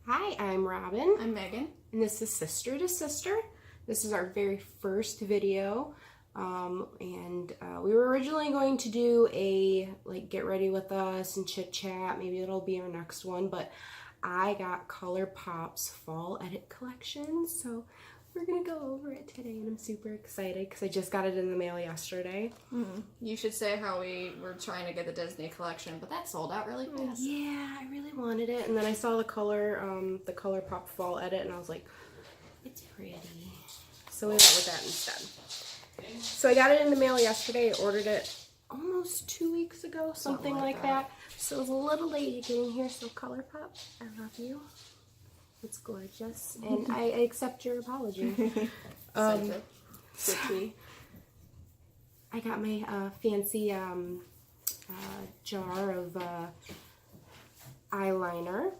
Hi, I'm Robin. I'm Megan. And this is Sister to Sister. This is our very first video. We were originally going to do a get ready with us and chit chat. Maybe it'll be our next one, but I got ColourPop's fall edit collection, so we're gonna go over it today, and I'm super excited because I just got it in the mail yesterday. You should say how we were trying to get the Disney collection, but that sold out really fast. Yeah, I really wanted it, and then I saw the ColourPop fall edit, and I was like, it's pretty. So we went with that instead. So I got it in the mail yesterday. I ordered it almost 2 weeks ago, something like that. So it was a little late getting here. So ColourPop, I love you. It's gorgeous, and I accept your apology. Switchy. I got my fancy jar of eyeliner,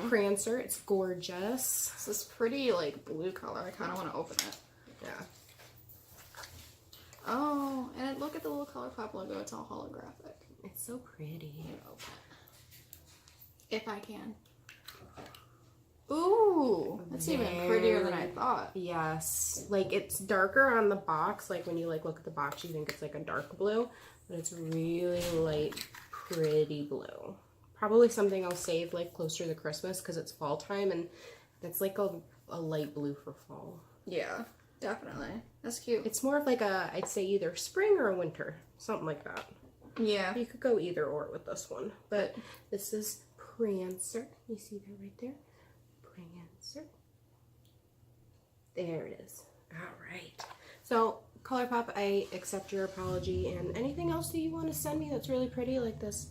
Prancer. It's gorgeous. It's this pretty blue color. I kind of want to open it. Yeah. Oh, and look at the little ColourPop logo. It's all holographic. It's so pretty. If I can. Ooh, that's even prettier than I thought. Yes. It's darker on the box. When you look at the box, you think it's a dark blue, but it's really light, pretty blue. Probably something I'll save closer to Christmas because it's fall time, and that's a light blue for fall. Yeah, definitely. That's cute. It's more of I'd say either spring or a winter, something like that. Yeah. You could go either or with this one, but this is Prancer. You see that right there? Prancer. There it is. All right. So, ColourPop, I accept your apology, and anything else that you want to send me that's really pretty like this,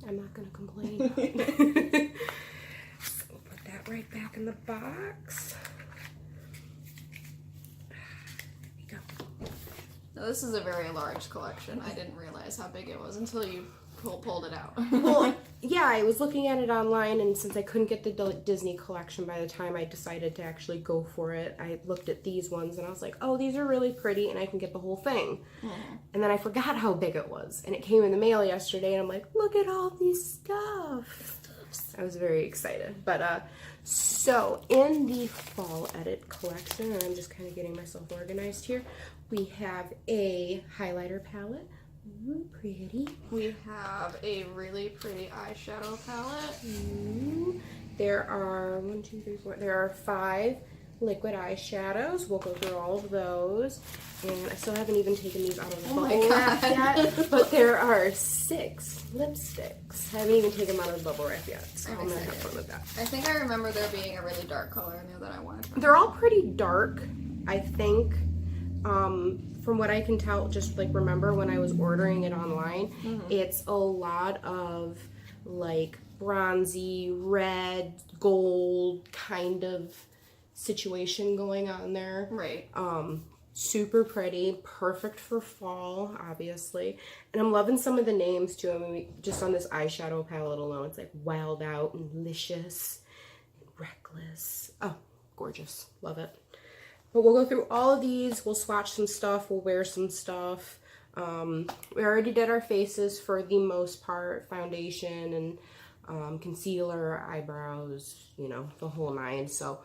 I'm not going to complain. So we'll put that right back in the box. There we go. Now, this is a very large collection. I didn't realize how big it was until you pulled it out. Well, yeah, I was looking at it online, and since I couldn't get the Disney collection by the time I decided to actually go for it, I looked at these ones, and I was like, oh, these are really pretty, and I can get the whole thing. And then I forgot how big it was, and it came in the mail yesterday, and I'm like, look at all these stuff. I was very excited. But, so, in the fall edit collection, and I'm just kind of getting myself organized here, we have a highlighter palette. Ooh, pretty. We have a really pretty eyeshadow palette. Ooh. There are 1, 2, 3, 4. There are 5 liquid eyeshadows. We'll go through all of those. And I still haven't even taken these out of the bubble wrap yet. But there are 6 lipsticks. I haven't even taken them out of the bubble wrap yet. So I'm gonna have fun with that. I think I remember there being a really dark color in there that I wanted to try. They're all pretty dark, I think. From what I can tell, just remember when I was ordering it online, it's a lot of bronzy, red, gold kind of situation going on there. Right. Super pretty, perfect for fall, obviously. And I'm loving some of the names too. I mean, just on this eyeshadow palette alone, it's Wild Out and Licious and Reckless. Oh, gorgeous. Love it. But we'll go through all of these. We'll swatch some stuff. We'll wear some stuff. We already did our faces for the most part. Foundation and concealer, eyebrows, the whole 9. So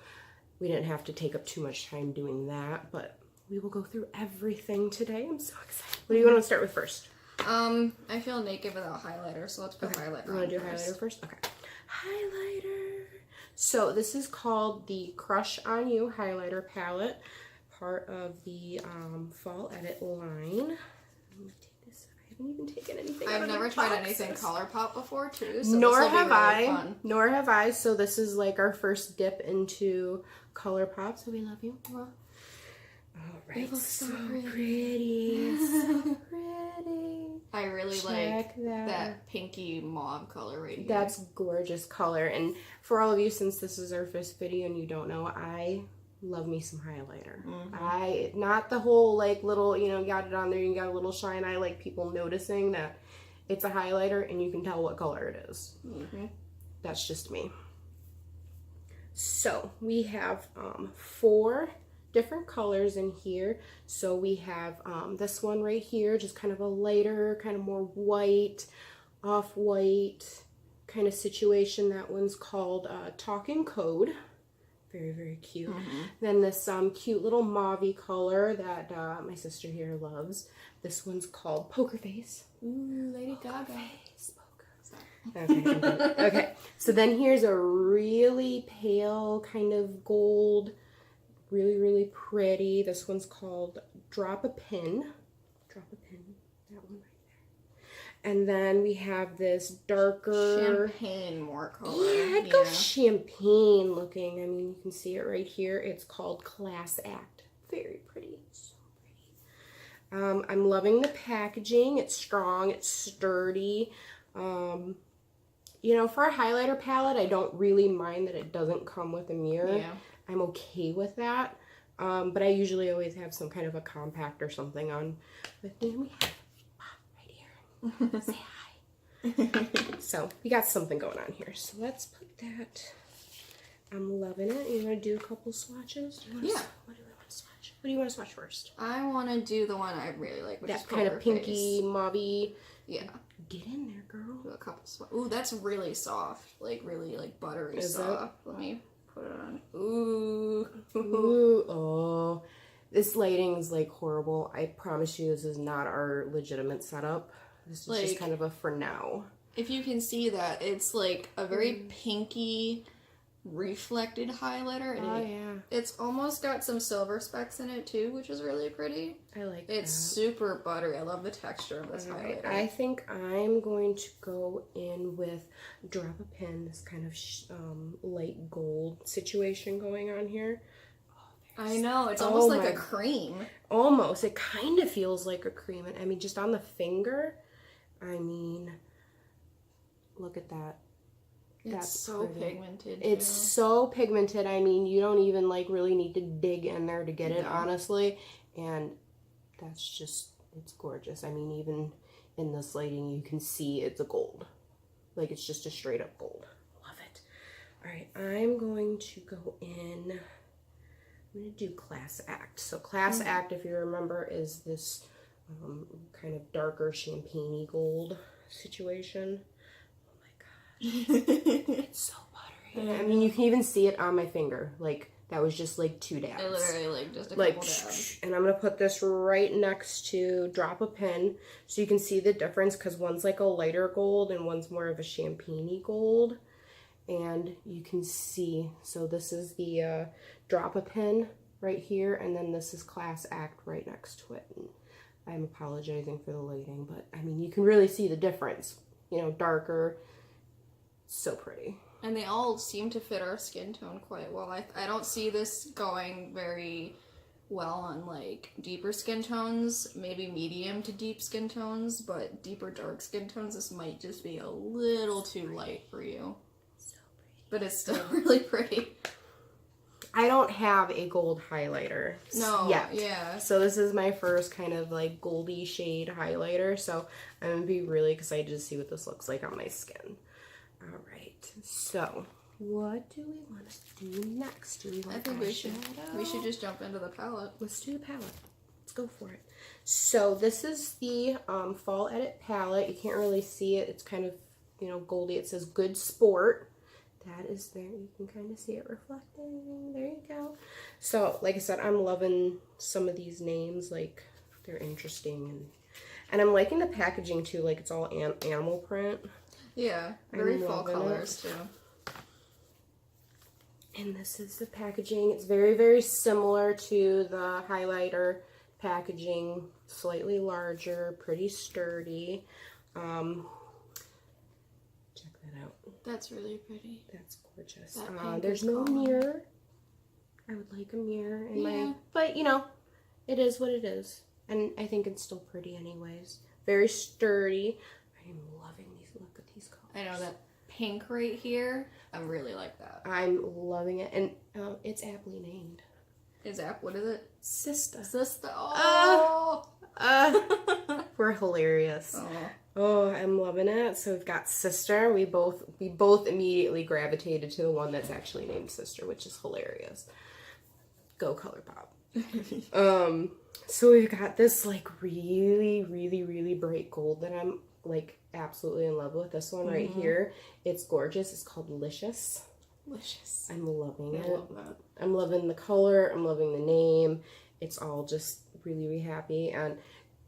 we didn't have to take up too much time doing that. But we will go through everything today. I'm so excited. What do you want to start with first? I feel naked without highlighter, so let's put highlighter on. You want to do highlighter first? Okay. Highlighter. So this is called the Crush on You highlighter palette, part of the fall edit line. I'm gonna take this. I haven't even taken anything. I've never tried anything ColourPop before too, so nor this will have be really I. fun. Nor have I. So this is our first dip into ColourPop. So we love you. All right, so pretty. So pretty. I really Check like that pinky mauve color right here. That's gorgeous color. And for all of you, since this is our first video and you don't know, I love me some highlighter. I not the whole little, got it on there, you got a little shine. I like people noticing that it's a highlighter and you can tell what color it is. That's just me. So we have 4 different colors in here. So we have this one right here, just kind of a lighter, kind of more white, off-white, kind of situation. That one's called Talking Code. Very, very cute. Then this cute little mauve color that my sister here loves. This one's called Poker Face. Ooh, Lady Gaga. Face, poker. Okay, I'm done. Okay, so then here's a really pale kind of gold. Really, really pretty. This one's called Drop a Pin. Drop a Pin. That one right there. And then we have this darker... Champagne more color. Yeah, I'd go champagne looking. I mean, you can see it right here. It's called Class Act. Very pretty. So pretty. I'm loving the packaging. It's strong. It's sturdy. You know, for a highlighter palette, I don't really mind that it doesn't come with a mirror. Yeah. I'm okay with that. But I usually always have some kind of a compact or something on with me. And we have Mom right here. Say hi. So we got something going on here. So let's put that. I'm loving it. You want to do a couple swatches? Yeah. What do we want to swatch? What do you want to swatch first? I want to do the one I really like, which is That kind of Poker pinky, Face. mauve. Yeah. Get in there, girl. Do a couple Ooh, that's really soft. Like, really, like, buttery Is soft. Let me put it on. Ooh. Ooh, oh. This lighting's like horrible. I promise you this is not our legitimate setup. This is just Like- kind of a for now. If you can see that, it's like a very pinky, reflected highlighter. And Oh, yeah. it's almost got some silver specks in it, too, which is really pretty. I like It's that. super buttery. I love the texture of this Alright, highlighter. I think I'm going to go in with Drop a Pin, this kind of light gold situation going on here. I know, it's almost like my- a cream. Almost. It kind of feels like a cream. I mean, just on the finger, I mean, look at that. It's That's so pretty. pigmented. It's too. so pigmented. I mean, you don't even like really need to dig in there to get it, No. honestly. And that's just, it's gorgeous. I mean, even in this lighting, you can see it's a gold. Like, it's just a straight up gold. Love it. All right, I'm going to go in. I'm going to do Class Act. So Class Act, if you remember, is this kind of darker champagne-y gold situation. Oh my god. It's so buttery. I mean, you can even see it on my finger. Like, that was just like 2 dabs. I literally like just a Like, couple dabs. and I'm going to put this right next to Drop a Pin so you can see the difference because one's like a lighter gold and one's more of a champagne-y gold. And you can see, so this is the Drop a Pin right here, and then this is Class Act right next to it. And I'm apologizing for the lighting, but I mean, you can really see the difference. You know, darker, so pretty. And they all seem to fit our skin tone quite well. I don't see this going very well on like deeper skin tones, maybe medium to deep skin tones, but deeper dark skin tones, this might just be a little too light for you. But it's still really pretty. I don't have a gold highlighter yet. Yeah. So this is my first kind of like goldy shade highlighter. So I'm going to be really excited to see what this looks like on my skin. All right. So what do we want to do next? Do we want I think we should eyeshadow? just jump into the palette. Let's do the palette. Let's go for it. So this is the Fall Edit palette. You can't really see it. It's kind of, you know, goldy. It says Good Sport. That is there. You can kind of see it reflecting. There you go. So, like I said, I'm loving some of these names. Like, they're interesting. And I'm liking the packaging, too. Like, it's all animal print. Yeah, very I'm fall loving colors too. And this is the packaging. It's very, very similar to the highlighter packaging. Slightly larger, pretty sturdy. Check that out. That's really pretty. That's gorgeous. That pink There's is no calm. mirror. I would like a mirror in Yeah. my... But, you know, it is what it is. And I think it's still pretty anyways. Very sturdy. I'm loving these. Look at these colors. I know that pink right here. I really like that. I'm loving it. And it's aptly named. What is it? Sister. Sister. Oh. We're hilarious. Oh. Oh, I'm loving it. So we've got Sister. We both immediately gravitated to the one that's actually named Sister, which is hilarious. Go ColourPop. So we've got this like really, really, really bright gold that I'm like absolutely in love with. This one right here, it's gorgeous. It's called Licious. Delicious. I'm loving I it. love that. I'm loving the color. I'm loving the name. It's all just really, really happy. And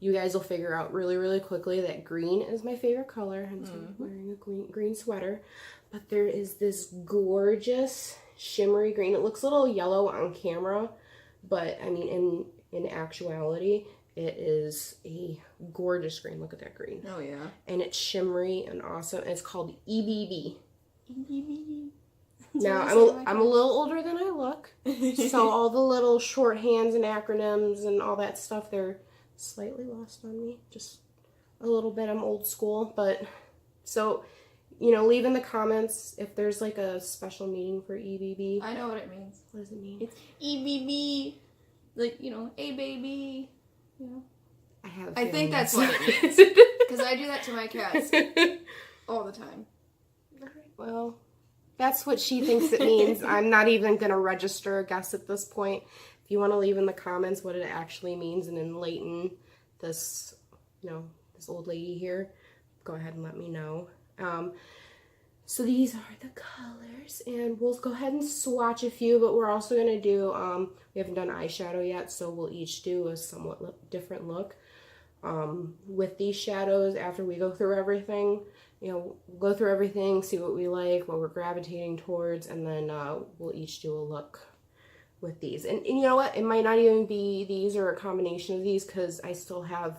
you guys will figure out really, really quickly that green is my favorite color. I'm wearing a green sweater. But there is this gorgeous shimmery green. It looks a little yellow on camera, but I mean, in actuality, it is a gorgeous green. Look at that green. Oh yeah. And it's shimmery and awesome. And it's called EBB. EBB. Now, I'm a little older than I look, so all the little shorthands and acronyms and all that stuff, they're slightly lost on me. Just a little bit. I'm old school, but so, leave in the comments if there's like a special meaning for EBB. I know what it means. What does it mean? It's EBB. Like, a baby. I have. I think that's what it means. Because I do that to my cats all the time. All right, well, that's what she thinks it means. I'm not even going to register a guess at this point. If you want to leave in the comments what it actually means and enlighten this, this old lady here, go ahead and let me know. So these are the colors, and we'll go ahead and swatch a few, but we're also going to do, we haven't done eyeshadow yet, so we'll each do a somewhat different look. With these shadows, after we go through everything, go through everything, see what we like, what we're gravitating towards, and then we'll each do a look with these. And you know what? It might not even be these or a combination of these, because I still have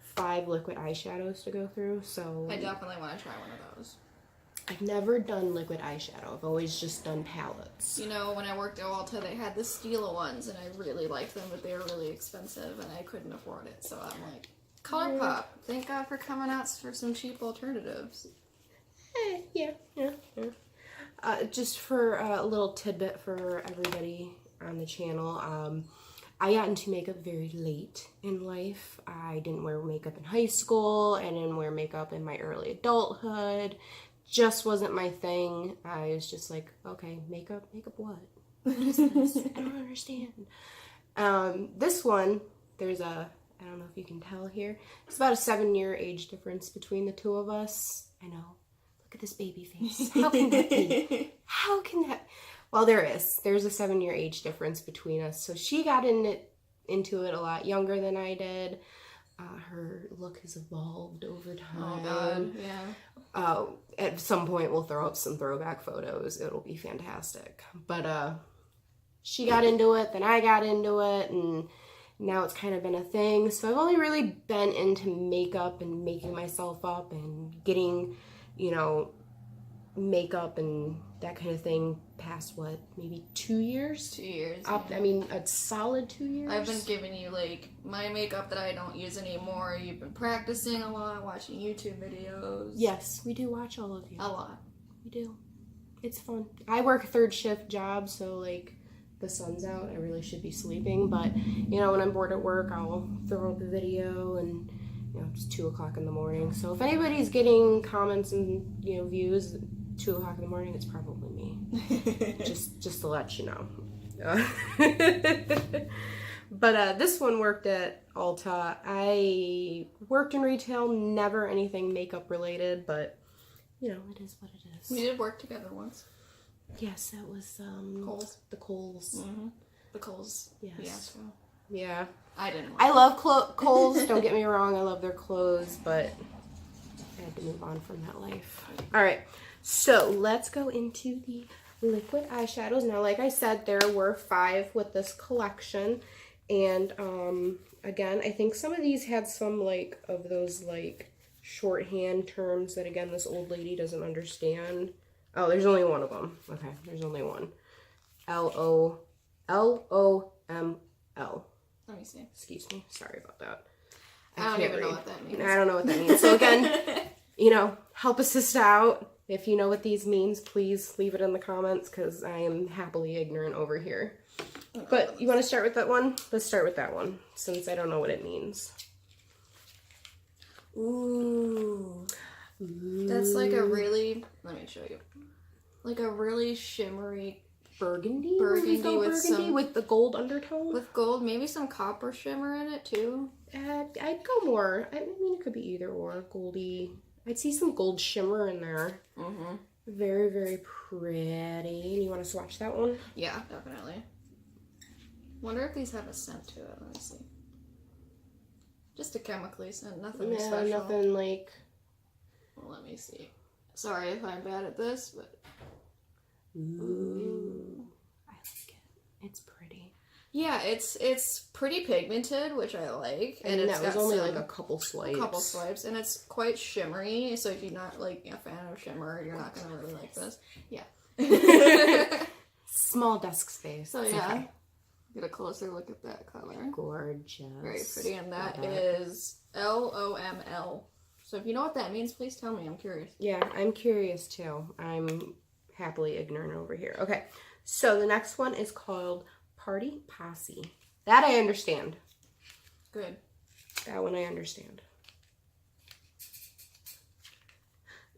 5 liquid eyeshadows to go through, so... I definitely want to try one of those. I've never done liquid eyeshadow. I've always just done palettes. When I worked at Ulta, they had the Stila ones, and I really liked them, but they were really expensive, and I couldn't afford it, so I'm like... ColourPop. Thank God for coming out for some cheap alternatives. Yeah. Just for a little tidbit for everybody on the channel, I got into makeup very late in life. I didn't wear makeup in high school. I didn't wear makeup in my early adulthood. Just wasn't my thing. I was just like, okay, makeup what? What is this? I don't understand. This one, there's I don't know if you can tell here. It's about a 7-year age difference between the two of us. I know. Look at this baby face. How can that be? How can that? Well, there is. There's a 7-year age difference between us. So she got into it a lot younger than I did. Her look has evolved over time. Oh, God. Yeah. At some point, we'll throw up some throwback photos. It'll be fantastic. But she got into it, then I got into it, and... now it's kind of been a thing. So I've only really been into makeup and making myself up and getting, makeup and that kind of thing past maybe 2 years? 2 years. Up, Yeah. I mean, a solid 2 years. I've been giving you, my makeup that I don't use anymore. You've been practicing a lot, watching YouTube videos. Yes, we do watch all of you. A lot. We do. It's fun. I work a 3rd shift job, so, the sun's out, I really should be sleeping, but when I'm bored at work, I'll throw up a video, and it's 2 o'clock in the morning. So if anybody's getting comments and views at 2 o'clock in the morning, it's probably me. just to let you know. But this one worked at Ulta. I worked in retail, never anything makeup related, but it is what it is. We did work together once. Yes, that was Kohl's. The Kohl's. Mm-hmm. The Kohl's. Yes. Fiasco. Yeah. I didn't. I love Kohl's. Don't get me wrong. I love their clothes, but I had to move on from that life. All right. So let's go into the liquid eyeshadows. Now, like I said, there were 5 with this collection, and again, I think some of these had some of those shorthand terms that again this old lady doesn't understand. Oh, there's only one of them. Okay, there's only one. L-O-M-L. Let me see. Excuse me. Sorry about that. I don't even know what that means. I don't know what that means. So again, help us sister out. If you know what these means, please leave it in the comments, because I am happily ignorant over here. But you want to start with that one? Let's start with that one, since I don't know what it means. Ooh. That's a really, let me show you. A really shimmery burgundy. Burgundy Go with burgundy some- with the gold undertone. With gold, maybe some copper shimmer in it too. I'd go more. I mean, it could be either or. Goldy. I'd see some gold shimmer in there. Mm-hmm. Very, very pretty. You want to swatch that one? Yeah, definitely. Wonder if these have a scent to it. Let me see. Just a chemically scent, nothing Yeah, special. nothing like... Well, let me see. Sorry if I'm bad at this, but... Ooh. I like it. It's pretty. Yeah, it's pretty pigmented, which I like. And it's that was got only some- like a couple swipes. A couple swipes, and it's quite shimmery, so if you're not like a fan of shimmer, you're not gonna really like this. Yeah. Small desk space. So It's yeah. okay. Get a closer look at that color. Gorgeous. Very pretty, and that Love it. is LOML. So if you know what that means, please tell me. I'm curious. Yeah, I'm curious too. I'm happily ignorant over here. Okay, so the next one is called Party Posse. That I understand. Good. That one I understand.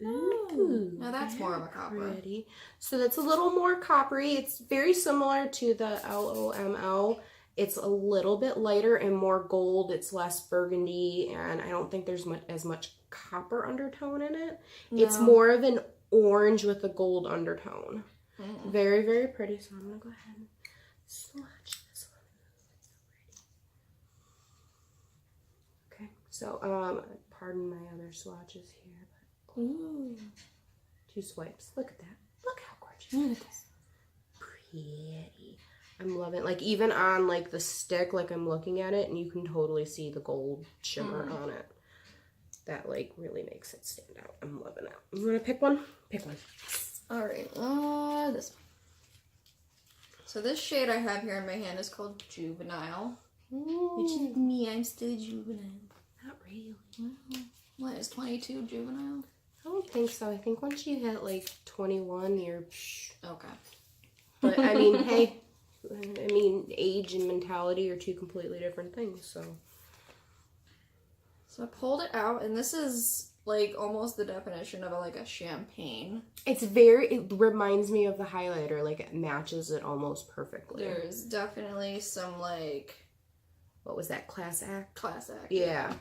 Ooh, now that's more of a copper. Pretty. So that's a little more coppery. It's very similar to the LOML. It's a little bit lighter and more gold. It's less burgundy, and I don't think there's as much copper undertone in it. It's No. more of an orange with a gold undertone. Mm. Very, very pretty. So I'm gonna go ahead and swatch this one. Okay. So pardon my other swatches here, but Ooh. 2 swipes. Look at that. Look how gorgeous. Look at this. Pretty. I'm loving it. Like even on like the stick, like I'm looking at it and you can totally see the gold shimmer on it. That like really makes it stand out. I'm loving it. You want to pick one? Pick one. All right. This one. So this shade I have here in my hand is called Juvenile, which is me. I'm still juvenile. Not really. What is 22 juvenile? I don't think so. I think once you hit like 21, you're. Okay. But I mean, hey, I mean, age and mentality are 2 completely different things. So So I pulled it out, and this is like almost the definition of like a champagne. it's very. It reminds me of the highlighter. Like it matches it almost perfectly. There's definitely some like What was that? Class Act. class act. Yeah,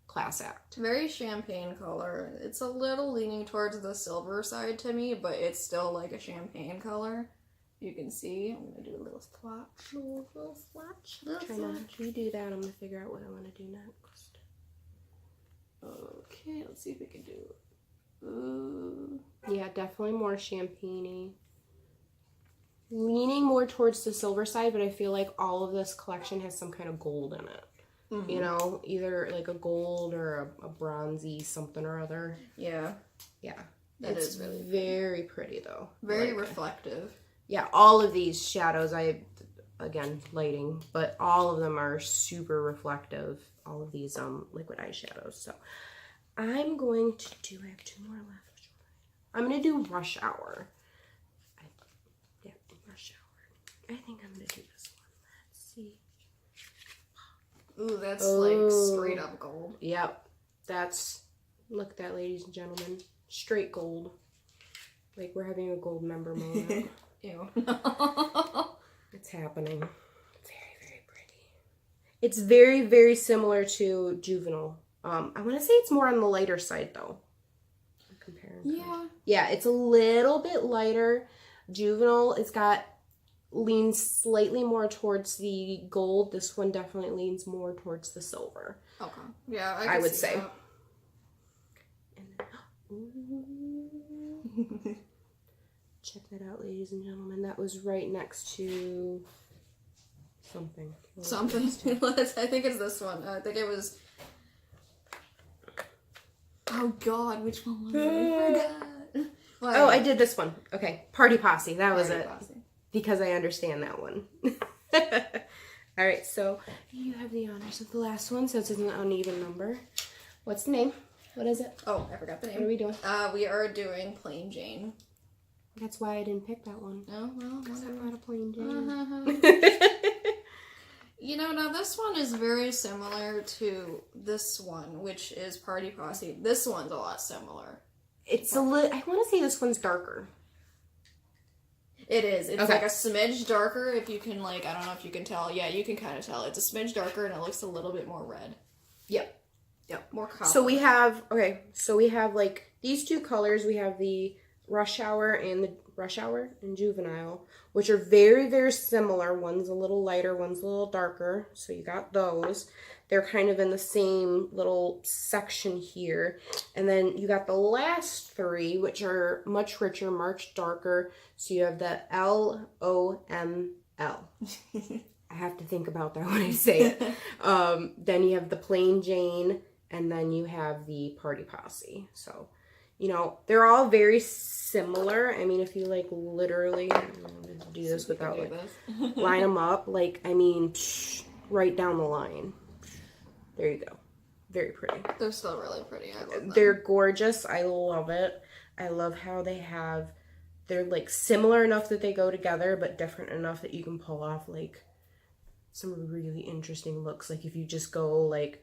Class Act. Very champagne color. It's a little leaning towards the silver side to me, but it's still like a champagne color. You can see. I'm gonna do a little swatch. Little swatch. Little Try not swatch. to do that. I'm gonna figure out what I want to do next. Okay, let's see if we can do. Ooh. Yeah, definitely more champagne-y. Leaning more towards the silver side, but I feel like all of this collection has some kind of gold in it. Mhm. You know, either like a gold or a bronzy something or other. Yeah, Yeah. that It's is really very pretty though. I very like it. reflective. Yeah, all of these shadows, again, lighting, but all of them are super reflective. All of these liquid eyeshadows. So I'm going to do, I have 2 more left. I'm going to do Rush Hour. Yeah, Rush Hour. I think I'm going to do this one. Let's see. Ooh, that's Oh. like straight up gold. Yep, that's, look at that, ladies and gentlemen. Straight gold. Like we're having a gold member moment. Ew. It's happening. Very, very pretty. It's very, very similar to Juvenile. I want to say it's more on the lighter side though. Comparing. Yeah. Yeah, it's a little bit lighter. Juvenile, it's got leans slightly more towards the gold. This one definitely leans more towards the silver. Okay. Yeah, I can would see say. that. Ooh. Check that out, ladies and gentlemen. That was right next to something. What was it Something. next to? I think it's this one. I think it was. Oh God, which one was it? I forgot. Oh, I did this one. Okay, Party Posse. That was Party it. Posse. Because I understand that one. All right, so you have the honors of the last one, so it's an uneven number. What's the name? What is it? Oh, I forgot the What are name. we doing? We are doing Plain Jane. That's why I didn't pick that one. Oh well, Because whatever. I'm not a plain Jane. Uh-huh. You know, now this one is very similar to this one, which is Party Posse. This one's a lot similar. It's a little. I want to say this one's darker. It is. It's Okay. like a smidge darker if you can, like, I don't know if you can tell. Yeah, you can kind of tell. It's a smidge darker and it looks a little bit more red. Yep. More copper. So we have, like these two colors. We have the Rush Hour and Juvenile, which are very, very similar. One's a little lighter, one's a little darker. So you got those. They're kind of in the same little section here. And then you got the last three, which are much richer, much darker. So you have the LOML. I have to think about that when I say it. Then you have the Plain Jane, and then you have the Party Posse. So, you know, they're all very similar. I mean, if you like literally do this without like line them up, like, I mean, right down the line. There you go. Very pretty. They're still really pretty. I love them. They're gorgeous. I love it. I love how they're like similar enough that they go together, but different enough that you can pull off like some really interesting looks. Like if you just go like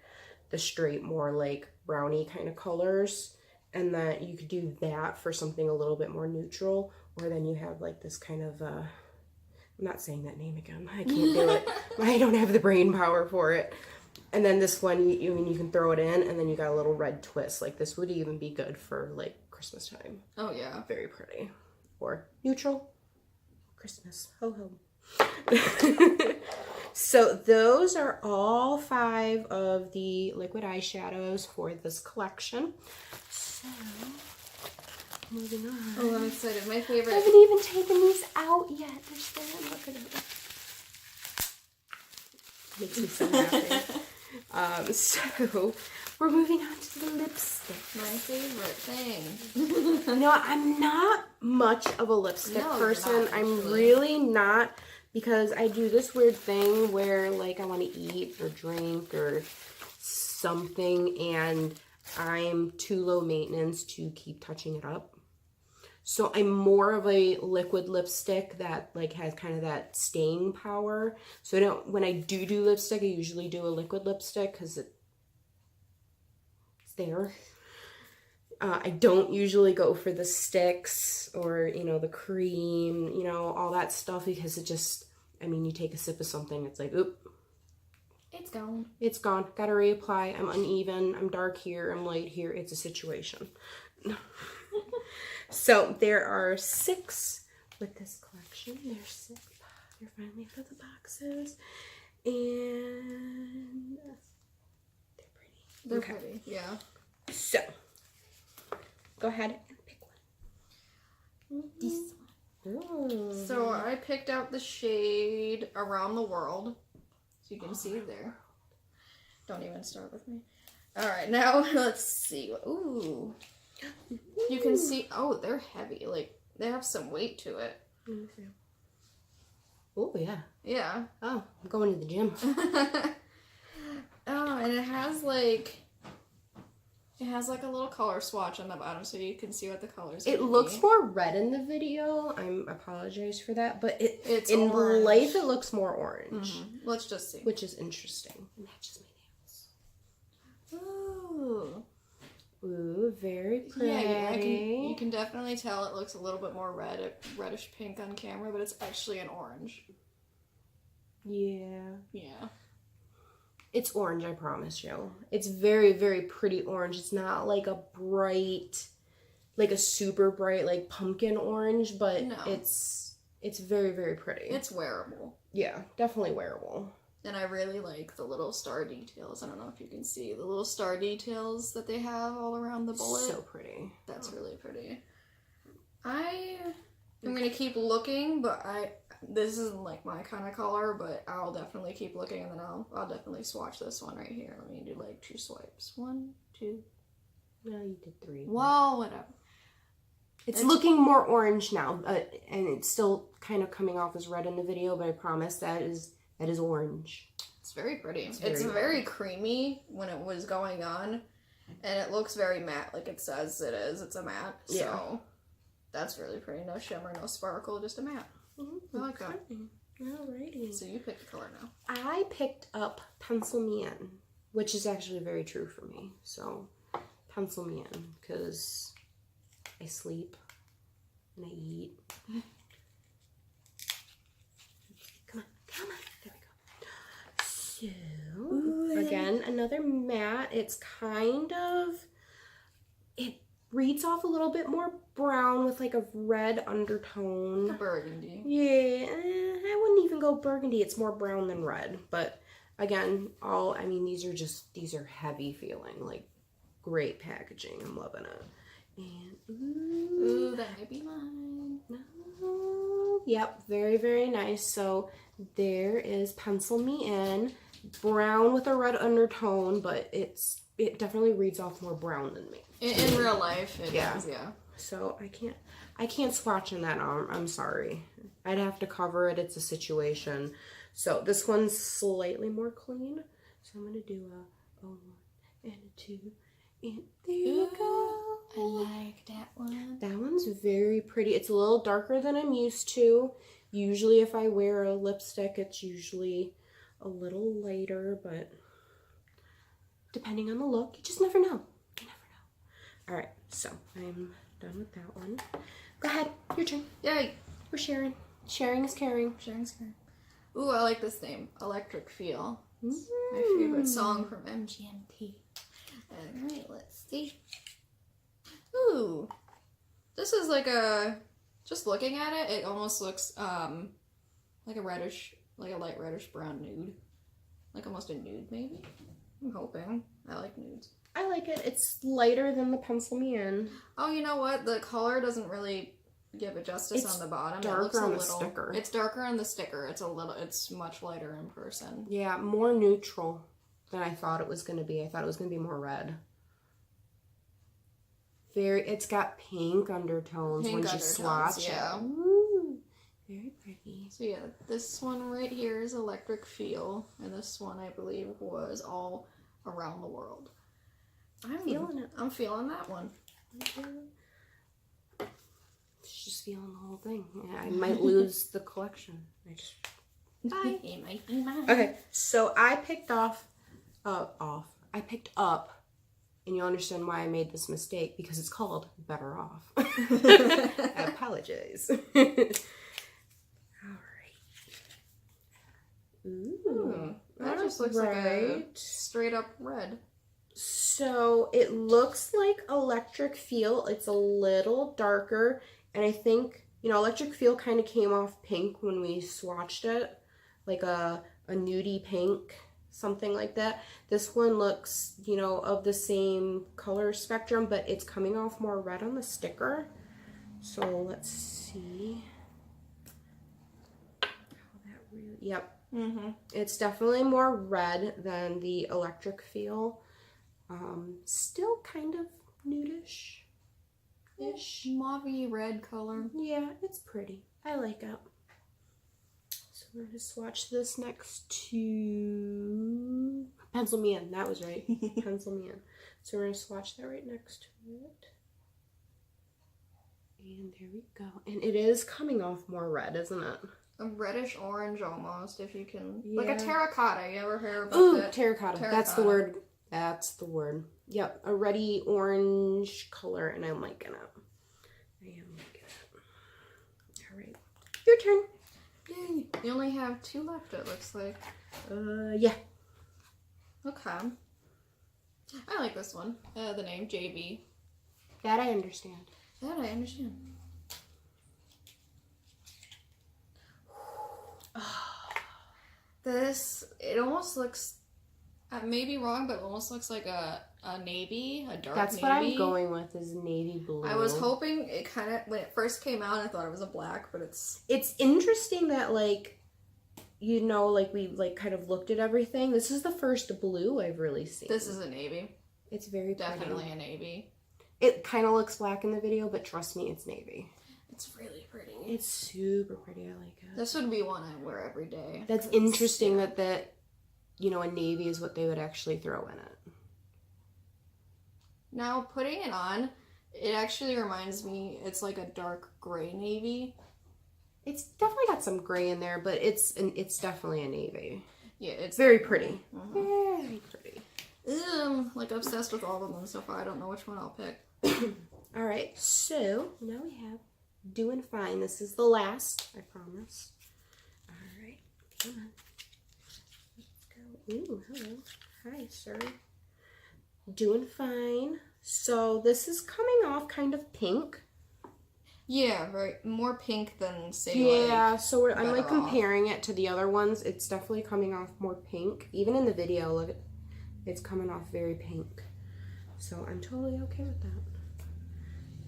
the straight, more like brownie kind of colors, and then you could do that for something a little bit more neutral, or then you have like this kind of I'm not saying that name again. I can't do it. I don't have the brain power for it. And then this one, you can throw it in, and then you got a little red twist. Like this would even be good for like Christmas time. Oh yeah. Very pretty. Or neutral. Christmas. Ho ho. So those are all 5 of the liquid eyeshadows for this collection. So, moving on. Oh, I'm excited. My I favorite. haven't even taken these out yet. They're still in. Look at them. Makes me so happy. So we're moving on to the lipstick. My favorite thing. You know, I'm not much of a lipstick No, you're person. not, I'm actually. really not, because I do this weird thing where like I want to eat or drink or something, and I'm too low maintenance to keep touching it up. So I'm more of a liquid lipstick that like has kind of that staying power. So when I do lipstick, I usually do a liquid lipstick because it's there. I don't usually go for the sticks or, you know, the cream, you know, all that stuff, because it just, I mean, you take a sip of something, it's like, oop, It's gone. it's gone. Gotta reapply. I'm uneven. I'm dark here. I'm light here. It's a situation. So there are 6 with this collection. There's 6. They're finally out of the boxes. And they're pretty. They're Okay. pretty. Yeah. So go ahead and pick one. This Ooh. So I picked out the shade Around the World. So you can see there. Don't even start with me. Alright, now let's see. Ooh. You can see, oh, they're heavy. Like, they have some weight to it. Oh, yeah. Yeah. Oh, I'm going to the gym. Oh, and it has like a little color swatch on the bottom so you can see what the colors are. It looks more red in the video. I apologize for that, but It's in orange. life it looks more orange, Let's just see. which is interesting. It matches my nails. Ooh. Ooh, very pretty. Yeah, you can definitely tell it looks a little bit more reddish pink on camera, but it's actually an orange. Yeah. Yeah. It's orange, I promise you. It's very, very pretty orange. It's not like a bright, like a super bright, like pumpkin orange, but No. it's very, very pretty. It's wearable. Yeah, definitely wearable. And I really like the little star details. I don't know if you can see the little star details that they have all around the bullet. So pretty. That's really pretty. I'm gonna keep looking, but this isn't like my kind of color, but I'll definitely keep looking, and then I'll definitely swatch this one right here. Let me do like 2 swipes. 1, 2. No, you did 3. Well, whatever. It's looking more orange now, and it's still kind of coming off as red in the video, but I promise that is orange. It's very pretty. It's very very creamy when it was going on, and it looks very matte, like it says it is. It's a matte, so Yeah. that's really pretty. No shimmer, no sparkle, just a matte. I like that. Alrighty. So you pick the color now. I picked up Pencil Me In, which is actually very true for me. So, pencil me in, because I sleep and I eat So, again, another matte. It's kind of, it reads off a little bit more brown with like a red undertone. A burgundy. Yeah, I wouldn't even go burgundy. It's more brown than red. But again, I mean, these are heavy feeling. Like, great packaging. I'm loving it. And, Ooh, that might be mine. no. Yep, very, very nice. So there is Pencil Me In. Brown with a red undertone, but it definitely reads off more brown than me. In real life, it Yeah. does, yeah. So I can't swatch in that arm. I'm sorry. I'd have to cover it. It's a situation. So this one's slightly more clean. So I'm gonna do a 1 and a 2, and there you go. I like that one. That one's very pretty. It's a little darker than I'm used to. Usually if I wear a lipstick, it's usually a little lighter, but depending on the look, you just never know. You never know. All right, so I'm done with that one. Go ahead, your turn. Yay. We're sharing. Sharing is caring. Sharing screen. Ooh, I like this name. Electric Feel. It's my Mm. favorite song from MGMT. Alright, let's see. Ooh. This is like just looking at it, it almost looks like a reddish, like a light reddish brown nude. Like almost a nude maybe? I'm hoping. I like nudes. I like it. It's lighter than the Pencil Me In. Oh, you know what? The color doesn't really give it justice It's on the bottom. darker It looks a on the little. sticker. It's darker on the sticker. It's much lighter in person. Yeah, more neutral than I thought it was going to be. I thought it was going to be more red. It's got pink undertones Pink when you undertones, swatch yeah. it. Ooh, very pretty. So yeah, this one right here is Electric Feel, and this one I believe was All Around the World. I'm Feeling it. I'm feeling that one. Just feeling the whole thing. Yeah, I might lose the collection. Bye. It might be mine. Okay, so I picked I picked up, and you'll understand why I made this mistake, because it's called Better Off. I apologize. Alright. Ooh, That just looks like a straight up red. So it looks like Electric Feel. It's a little darker, and I think, Electric Feel kind of came off pink when we swatched it, like a nudie pink, something like that. This one looks, of the same color spectrum, but it's coming off more red on the sticker. So let's see. Yep. Mm-hmm. It's definitely more red than the Electric Feel. Still kind of nudish-ish. Mauvey red color. Yeah, it's pretty. I like it. So we're going to swatch this next to Pencil Me In. That was right. Pencil Me In. So we're going to swatch that right next to it. And there we go. And it is coming off more red, isn't it? A reddish orange almost, if you can. Yeah. Like a terracotta. You ever hear about Ooh, that? terracotta. That's the word. That's the word. Yep, a reddy orange color, and I'm liking it. I am liking it. All right, your turn. Yay. You only have 2 left, it looks like. Yeah. Okay. I like this one. The name, JB. That I understand. That I understand. This, it almost looks, I may be wrong, but it almost looks like a navy, a dark That's navy. what I'm going with, is navy blue. I was hoping it kind of, when it first came out, I thought it was a black, but it's... It's interesting that, like, we kind of looked at everything. This is the first blue I've really seen. This is a navy. It's very pretty. Definitely a navy. It kind of looks black in the video, but trust me, it's navy. It's really pretty. It's super pretty. I like it. This would be one I wear every day. That's interesting that a navy is what they would actually throw in it. Now, putting it on, it actually reminds me, it's like a dark gray navy. It's definitely got some gray in there, but it's definitely a navy. Yeah, it's very pretty. Mm-hmm. Very pretty. I'm like obsessed with all of them so far. I don't know which one I'll pick. All right, so now we have Doing Fine. This is the last, I promise. All right, come on. Let's go. Ooh, hello. Hi, sir. Doing fine. So this is coming off kind of pink. Yeah, right. More pink than say Yeah, like. so I'm like Better Off. comparing it to the other ones. It's definitely coming off more pink. Even in the video, look, it's coming off very pink. So I'm totally okay with that.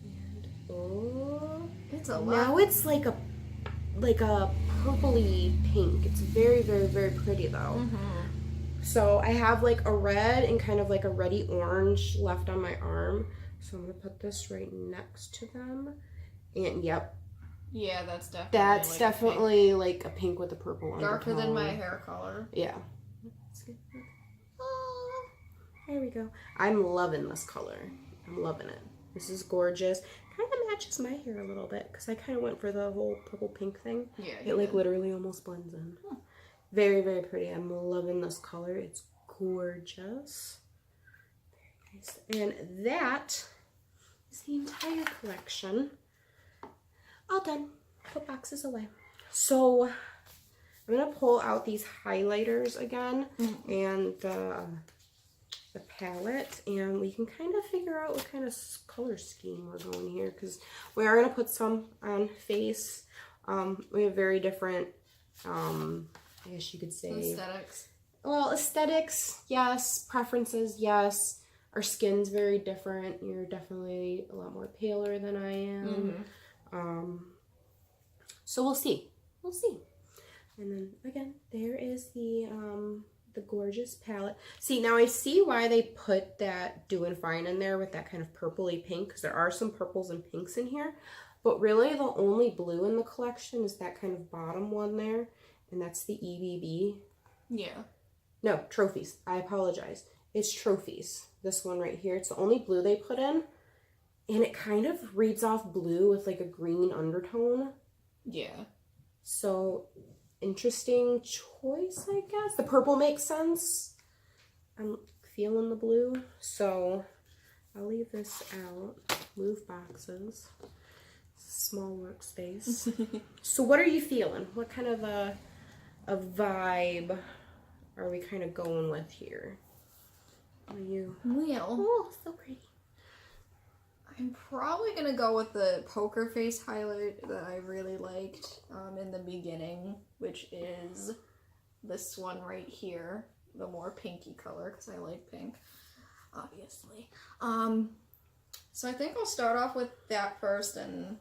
And oh, It's a lot. now it's like a purpley pink. It's very, very, very pretty though. So I have like a red and kind of like a reddy orange left on my arm. So I'm gonna put this right next to them. And yep, Yeah, that's definitely. that's like definitely like a pink with a purple undertone. darker than my hair color. Yeah. There we go. I'm loving this color. I'm loving it. This is gorgeous. Kind of matches my hair a little bit because I kind of went for the whole purple pink thing. Yeah. It like literally almost blends in. Very, very pretty. I'm loving this color. It's gorgeous. Very nice. And that is the entire collection. All done. Put boxes away. So I'm going to pull out these highlighters again and the palette, and we can kind of figure out what kind of color scheme we're going here, because we are going to put some on face. We have very different, I guess you could say, Aesthetics. Well, aesthetics, yes. Preferences, yes. Our skin's very different. You're definitely a lot more paler than I am. So we'll see. We'll see. And then again, there is the gorgeous palette. See, now I see why they put that Doing Fine in there with that kind of purpley pink, because there are some purples and pinks in here. But really, the only blue in the collection is that kind of bottom one there, and that's the EBB. Yeah. No, Trophies. I apologize. It's Trophies. This one right here. It's the only blue they put in. And it kind of reads off blue with like a green undertone. Yeah. So, interesting choice, I guess. The purple makes sense. I'm feeling the blue. So, I'll leave this out. Move boxes. Small workspace. So, what are you feeling? What kind of a vibe are we kind of going with here? Are you? Well, Oh, so pretty. I'm probably going to go with the poker face highlight that I really liked in the beginning, which is this one right here, the more pinky color, because I like pink, obviously. So I think I'll start off with that first and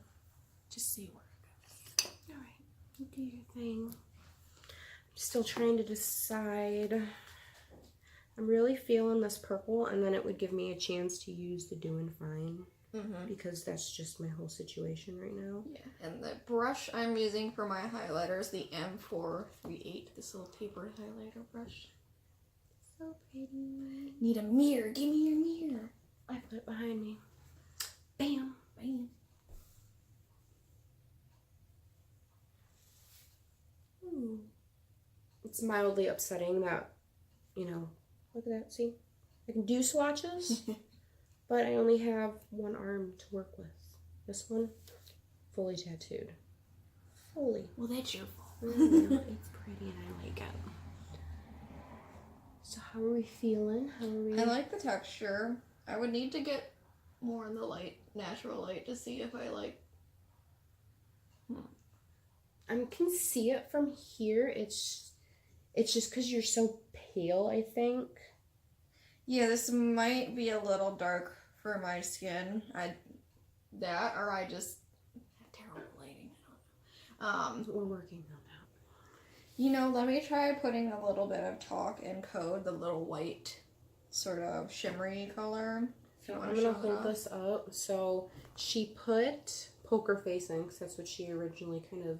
just see where it goes. All right, you do your thing. I'm still trying to decide. I'm really feeling this purple, and then it would give me a chance to use the Doing Fine. Because that's just my whole situation right now. Yeah, and the brush I'm using for my highlighters, the M438, this little tapered highlighter brush. So pretty. Need a mirror. Give me your mirror. I put it behind me. Bam. Bam. Ooh. It's mildly upsetting that, you know, look at that, see? I can do swatches. But I only have one arm to work with. This one, fully tattooed. Fully. Well, that's your fault. It's pretty and I like it. So how are we feeling? How are we? I like the texture. I would need to get more in the light, natural light, to see if I like. I can see it from here. It's just because you're so pale, I think. Yeah, this might be a little dark for my skin. I just have terrible lighting. I don't know. We're working on that. You know, let me try putting a little bit of Talk and Code, the little white sort of shimmery color. So I'm gonna hold this up. So she put poker face in because that's what she originally kind of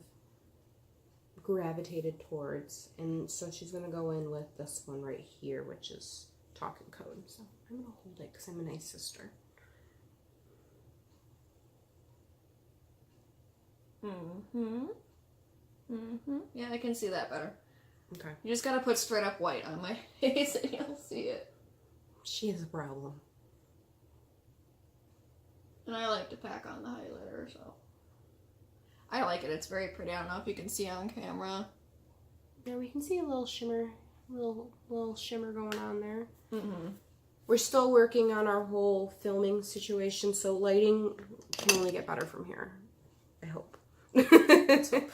gravitated towards, and so she's gonna go in with this one right here, which is Talk and Code. So I'm gonna hold it because I'm a nice sister. Yeah, I can see that better. Okay. You just gotta put straight up white on my face and you'll see it. She has a problem. And I like to pack on the highlighter, so. I like it. It's very pretty. I don't know if you can see on camera. Yeah, we can see a little shimmer, a little shimmer going on there. Mm-hmm. We're still working on our whole filming situation, so lighting can only get better from here. I hope. We can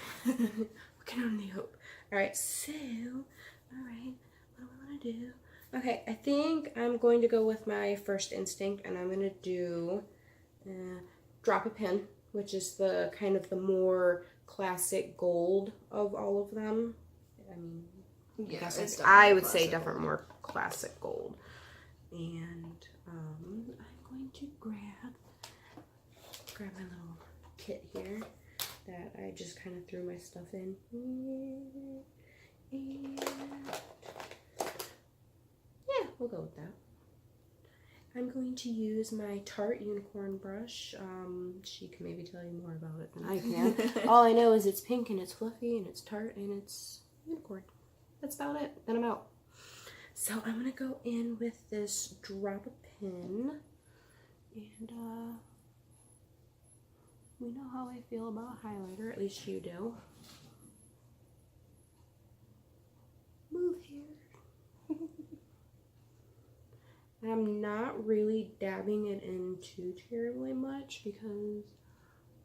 only hope. Alright, so, alright, what do I want to do? Okay, I think I'm going to go with my first instinct, and I'm going to do Drop a Pin, which is the kind of the more classic gold of all of them. I mean, Yeah, I would say definitely more classic gold. And I'm going to grab my little kit here that I just kind of threw my stuff in. And yeah, we'll go with that. I'm going to use my Tarte Unicorn brush. She can maybe tell you more about it than I can. All I know is it's pink and it's fluffy and it's Tarte and it's unicorn. That's about it. Then I'm out. So I'm going to go in with this Drop a Pin. And we know how I feel about highlighter. At least you do. Move here. And I'm not really dabbing it in too terribly much because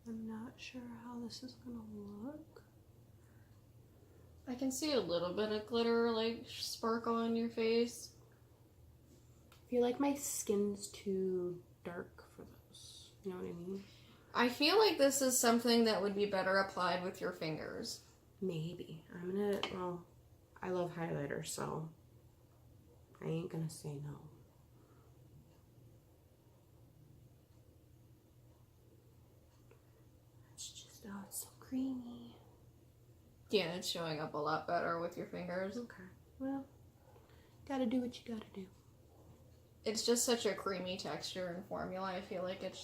I'm not sure how this is going to look. I can see a little bit of glitter, like, sparkle on your face. I feel like my skin's too dark for this. You know what I mean? I feel like this is something that would be better applied with your fingers. Maybe. Well, I love highlighter, so I ain't gonna say no. It's just, oh, it's so creamy. Yeah, it's showing up a lot better with your fingers. Okay. Well, gotta do what you gotta do. It's just such a creamy texture and formula. I feel like it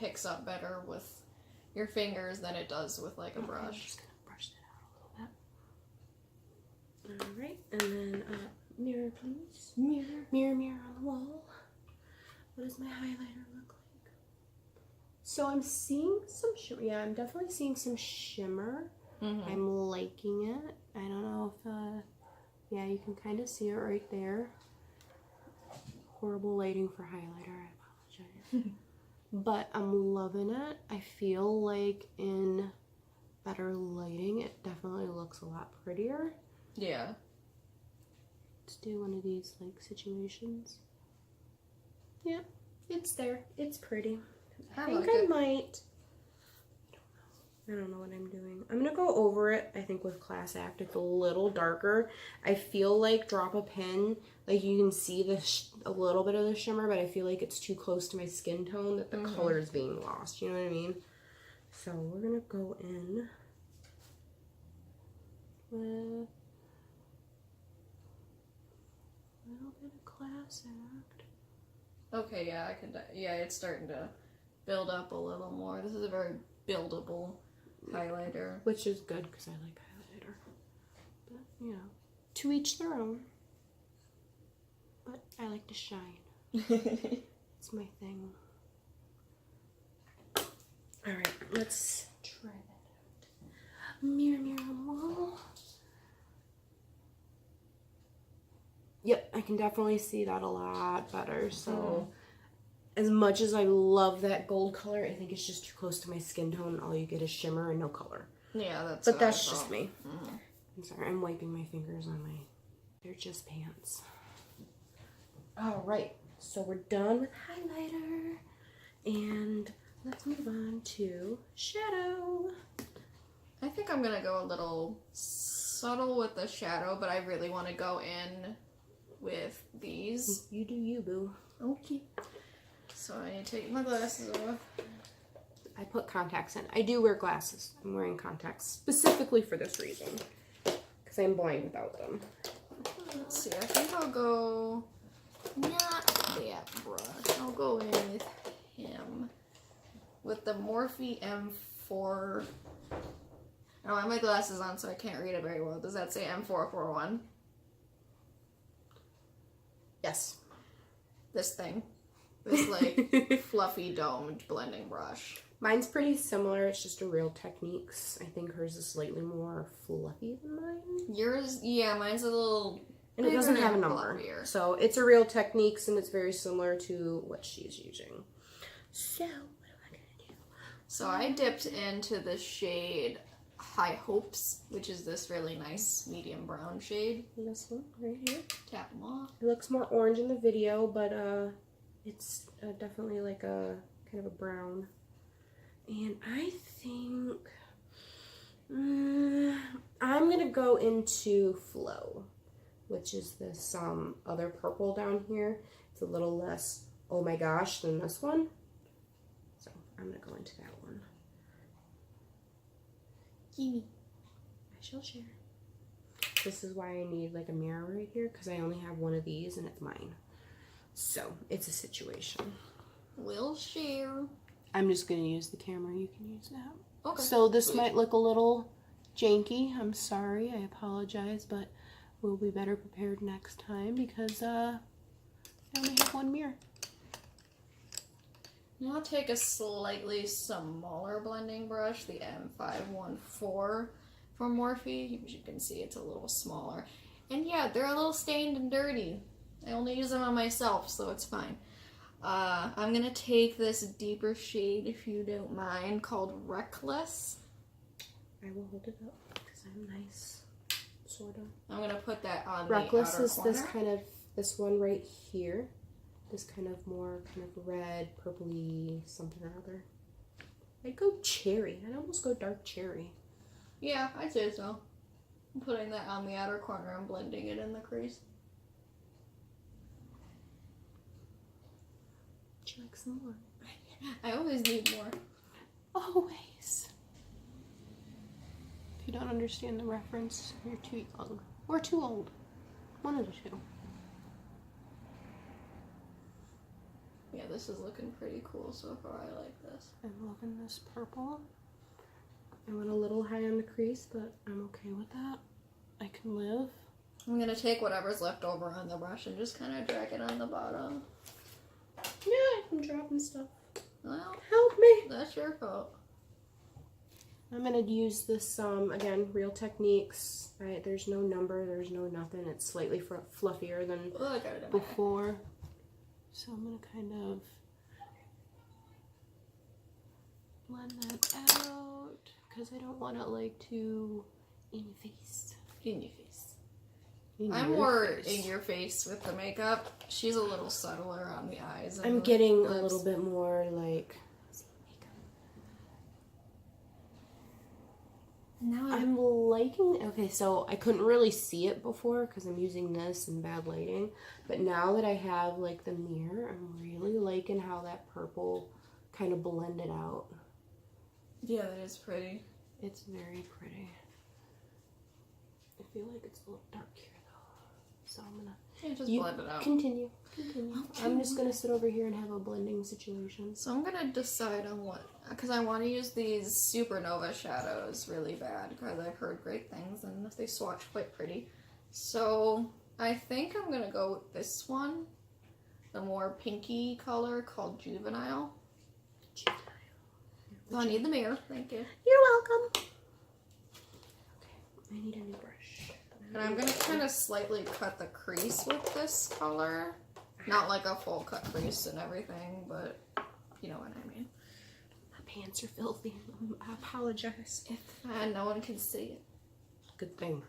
picks up better with your fingers than it does with like a brush. I'm just gonna brush that out a little bit. Alright, and then mirror please. Mirror on the wall. What does my highlighter look like? So I'm seeing some shimmer. Yeah, I'm definitely seeing some shimmer. Mm-hmm. I'm liking it. I don't know if, yeah, you can kind of see it right there. Horrible lighting for highlighter, I apologize. But I'm loving it. I feel like in better lighting, it definitely looks a lot prettier. Yeah. Let's do one of these, like, situations. Yeah, it's there. It's pretty. I think I might... I don't know what I'm doing. I'm gonna go over it, I think, with Class Act. It's a little darker. I feel like Drop a Pin, like you can see a little bit of the shimmer, but I feel like it's too close to my skin tone that the color is being lost. You know what I mean? So we're gonna go in with a little bit of Class Act. Okay, yeah, yeah, it's starting to build up a little more. This is a very buildable highlighter. Which is good because I like highlighter. But, you know, to each their own. But I like to shine. It's my thing. Alright, let's try that out. Mirror on the wall. Yep, I can definitely see that a lot better. So, as much as I love that gold color, I think it's just too close to my skin tone. All you get is shimmer and no color. Yeah, that's just me. I'm sorry, I'm wiping my fingers on my... They're just pants. Alright, so we're done with highlighter. And let's move on to shadow. I think I'm going to go a little subtle with the shadow, but I really want to go in with these. You do you, boo. Okay. So I need to take my glasses off. I put contacts in. I do wear glasses. I'm wearing contacts specifically for this reason. Because I'm blind without them. Let's see, I think I'll go... Not that brush. I'll go in with him. With the Morphe M4... I don't have my glasses on, so I can't read it very well. Does that say M441? Yes. This thing. This, like, fluffy domed blending brush. Mine's pretty similar. It's just a Real Techniques. I think hers is slightly more fluffy than mine. Yours, yeah, mine's a little And it doesn't Bigger have a and number. fluffier. So it's a Real Techniques and it's very similar to what she's using. So, what am I going to do? So I dipped into the shade High Hopes, which is this really nice medium brown shade. This one right here. Tap them off. It looks more orange in the video, but it's definitely like a kind of a brown. And I think I'm going to go into Flow, which is this other purple down here. It's a little less, oh my gosh, than this one. So I'm going to go into that one. Gimme. I shall share. This is why I need like a mirror right here, because I only have one of these and it's mine. So it's a situation. We'll share. I'm just going to use the camera. You can use that. Okay. So this Sweet. might look a little janky. I'm sorry. I apologize, but we'll be better prepared next time because I only have one mirror. Now I'll take a slightly smaller blending brush, the M514 from Morphe. As you can see, it's a little smaller. And yeah, they're a little stained and dirty. I only use them on myself, so it's fine. I'm going to take this deeper shade, if you don't mind, called Reckless. I will hold it up because I'm nice, sort of. I'm going to put that on Reckless the outer is corner. this kind of, this one right here. This kind of more kind of red, purpley, something or other. I'd go cherry. I'd almost go dark cherry. Yeah, I'd say so. I'm putting that on the outer corner and blending it in the crease. Would you like some more? I always need more. Always. If you don't understand the reference, you're too young. Or too old. One of the two. Yeah, this is looking pretty cool so far. I like this. I'm loving this purple. I went a little high on the crease, but I'm okay with that. I can live. I'm gonna take whatever's left over on the brush and just kind of drag it on the bottom. Yeah, I'm dropping stuff. Well, Help me. that's your fault. I'm gonna use this, again, Real Techniques. Right, there's no number, there's no nothing. It's slightly fluffier than Oh, I got it in my hand. before. So I'm gonna kind of blend that out because I don't want it like too in your face. In your face. In I'm your more face. in your face with the makeup. She's a little subtler on the eyes. And I'm the getting a lips. little bit more like. Now I'm liking. Okay, so I couldn't really see it before because I'm using this in bad lighting. But now that I have like the mirror, I'm really liking how that purple kind of blended out. Yeah, that is pretty. It's very pretty. I feel like it's a little dark here though. So I'm gonna. Yeah, just You blend it out. Continue. I'm just gonna sit over here and have a blending situation. So I'm gonna decide on what, because I want to use these Supernova shadows really bad because I've heard great things and they swatch quite pretty. So I think I'm gonna go with this one, the more pinky color called Juvenile. Oh, I need the mirror. Thank you. You're welcome. Okay, I need a new brush. And I'm gonna kind of slightly cut the crease with this color. Not like a full cut crease and everything, but you know what I mean. My pants are filthy. I apologize. If no one can see it. Good thing.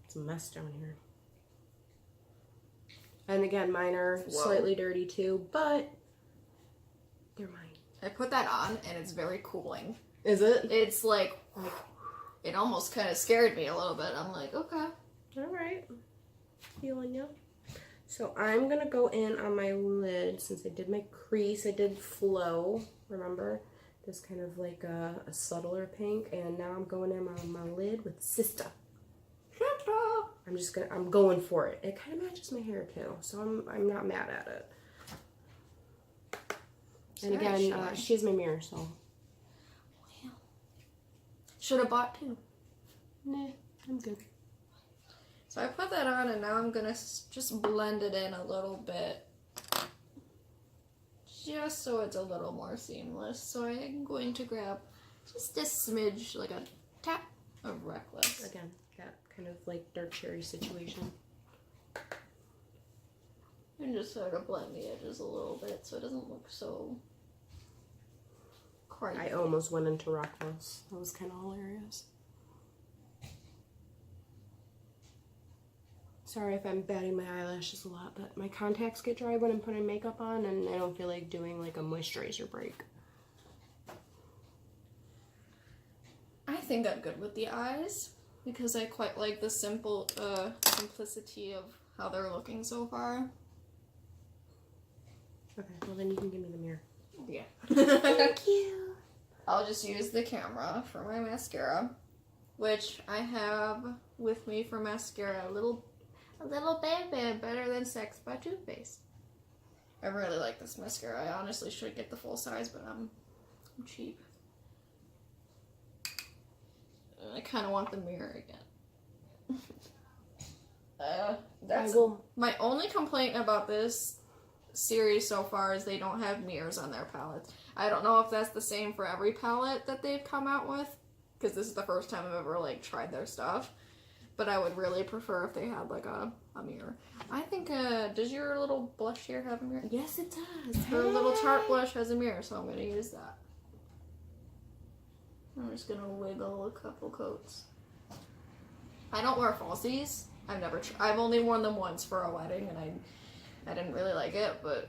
It's a mess down here. And again, mine are Whoa. slightly dirty too, but they're mine. I put that on and it's very cooling. Is it? It's like, it almost kind of scared me a little bit. I'm like, okay. Alright. Feeling you. So I'm going to go in on my lid since I did my crease. I did Flow, remember? This kind of like a subtler pink. And now I'm going in on my lid with Sista. I'm going for it. It kind of matches my hair too. So I'm not mad at it. And again, she's my mirror, so. Well, should have bought two. Nah, I'm good. So I put that on and now I'm going to just blend it in a little bit. Just so it's a little more seamless. So I'm going to grab just a smidge, like a tap of Reckless. Again, that kind of like dark cherry situation. And just sort of blend the edges a little bit so it doesn't look so crazy. I almost went into Rockwell's. That was kind of hilarious. Sorry if I'm batting my eyelashes a lot, but my contacts get dry when I'm putting makeup on, and I don't feel like doing like a moisturizer break. I think I'm good with the eyes because I quite like the simplicity of how they're looking so far. Okay, well then you can give me the mirror. Yeah. Thank you. I'll just use the camera for my mascara, which I have with me for mascara. A little baby, better than Sex by Too Faced. I really like this mascara. I honestly should get the full size, but I'm cheap. I kind of want the mirror again. That's my only complaint about this series so far is they don't have mirrors on their palettes. I don't know if that's the same for every palette that they've come out with, because this is the first time I've ever like tried their stuff. But I would really prefer if they had like a mirror. I think, does your little blush here have a mirror? Yes, it does. Her little Tarte blush has a mirror, so I'm going to use that. I'm just going to wiggle a couple coats. I don't wear falsies. I've only worn them once for a wedding, and I didn't really like it, but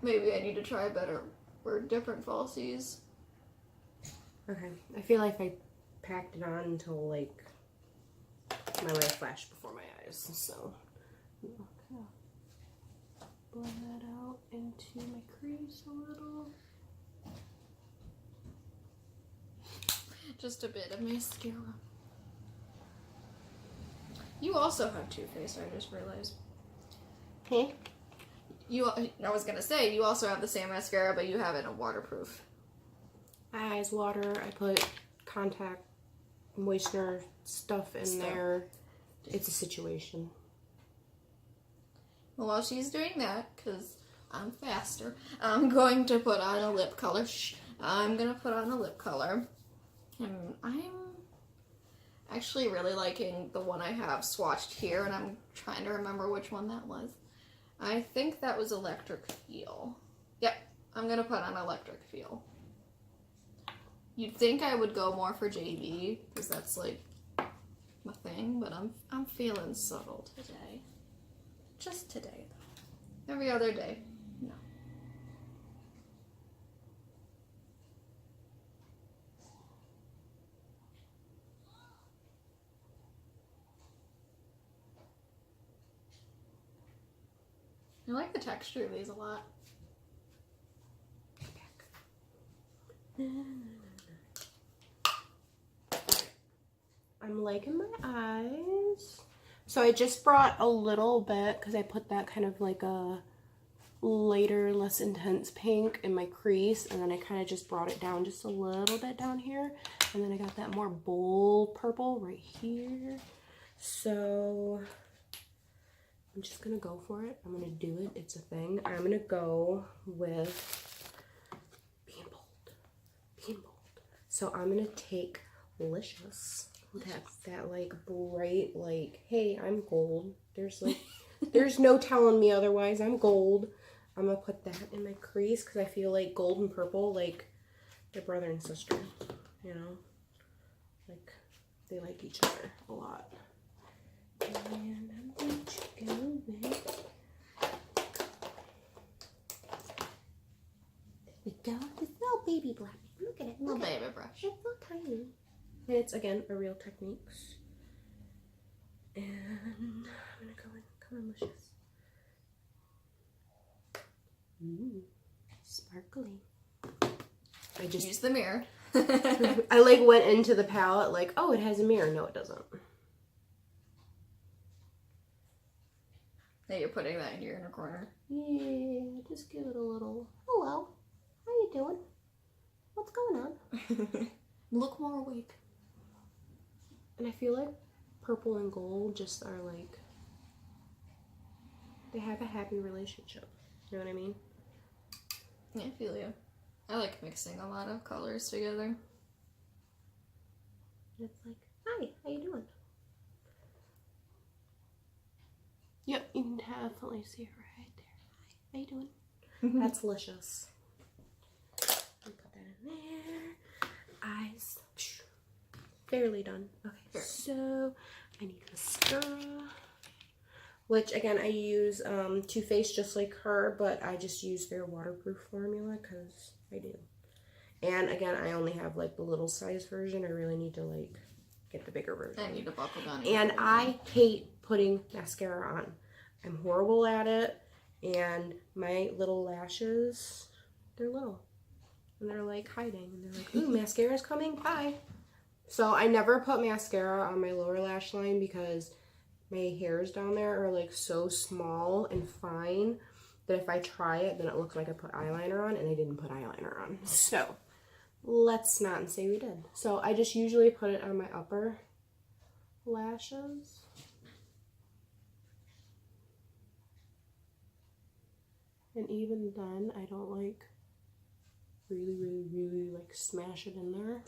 maybe I need to try better or different falsies. Okay, I feel like I packed it on until like my light flashed before my eyes, so okay. Blend that out into my crease a little. Just a bit of mascara. You also have Too Faced, I just realized. Okay. I was gonna say, you also have the same mascara, but you have it in waterproof. Eyes, water, I put contact, moisture stuff in there. It's a situation. Well, while she's doing that, because I'm faster, I'm going to put on a lip color. I'm going to put on a lip color. And I'm actually really liking the one I have swatched here, and I'm trying to remember which one that was. I think that was Electric Feel. Yep, I'm going to put on Electric Feel. You'd think I would go more for JB, because that's like my thing, but I'm feeling subtle today. Just today, though. Every other day, no. I like the texture of these a lot. I'm liking my eyes. So I just brought a little bit, because I put that kind of like a lighter, less intense pink in my crease, and then I kind of just brought it down just a little bit down here, and then I got that more bold purple right here. So I'm just gonna go for it. I'm gonna do it. It's a thing. I'm gonna go with being bold. Being bold. So I'm gonna take Licious. That like bright, like, hey, I'm gold. There's like, there's no telling me otherwise. I'm gold. I'm gonna put that in my crease because I feel like gold and purple, like, they're brother and sister, you know? Like, they like each other a lot. And I'm going to go with, there we go, this little baby brush. Look at it. Little baby brush. It's so tiny. And it's, again, a Real Techniques. And I'm gonna go in, come on, Licious. Ooh, sparkly. I just use the mirror. I like went into the palette like, oh, it has a mirror. No, it doesn't. Now you're putting that in your inner corner. Yeah, just give it a little, hello, how you doing? What's going on? Look more awake. And I feel like purple and gold just are like, they have a happy relationship. You know what I mean? Yeah, I feel you. I like mixing a lot of colors together. It's like, hi, how you doing? Yep, you can definitely see it right there. How you doing? Mm-hmm. That's delicious. Put that in there. Eyes. Fairly done. Okay, Fair. so I need mascara. Which, again, I use Too Faced just like her, but I just use their waterproof formula because I do. And, again, I only have, like, the little size version. I really need to, like, get the bigger version. I need to buckle down. And I hate putting mascara on. I'm horrible at it. And my little lashes, they're little. And they're, like, hiding. And they're like, ooh, mascara's coming. Bye. So I never put mascara on my lower lash line because my hairs down there are like so small and fine that if I try it, then it looks like I put eyeliner on, and I didn't put eyeliner on. So let's not say we did. So I just usually put it on my upper lashes. And even then, I don't like really like smash it in there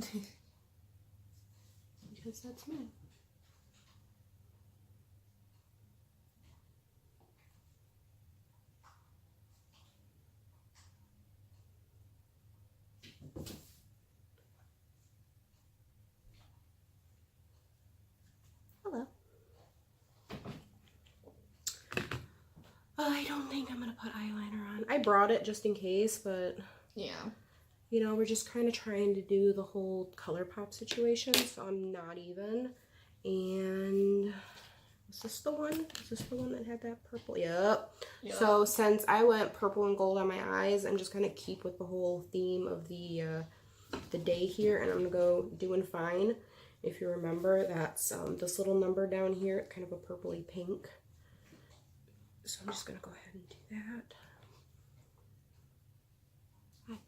because that's me. Hello. I don't think I'm gonna put eyeliner on. I brought it just in case, but Yeah. you know, we're just kind of trying to do the whole ColourPop situation, so I'm not even. And is this the one? Is this the one that had that purple? Yep. So since I went purple and gold on my eyes, I'm just gonna keep with the whole theme of the day here, and I'm gonna go Doing Fine. If you remember, that's this little number down here, kind of a purpley pink. So I'm just gonna go ahead and do that. Hi.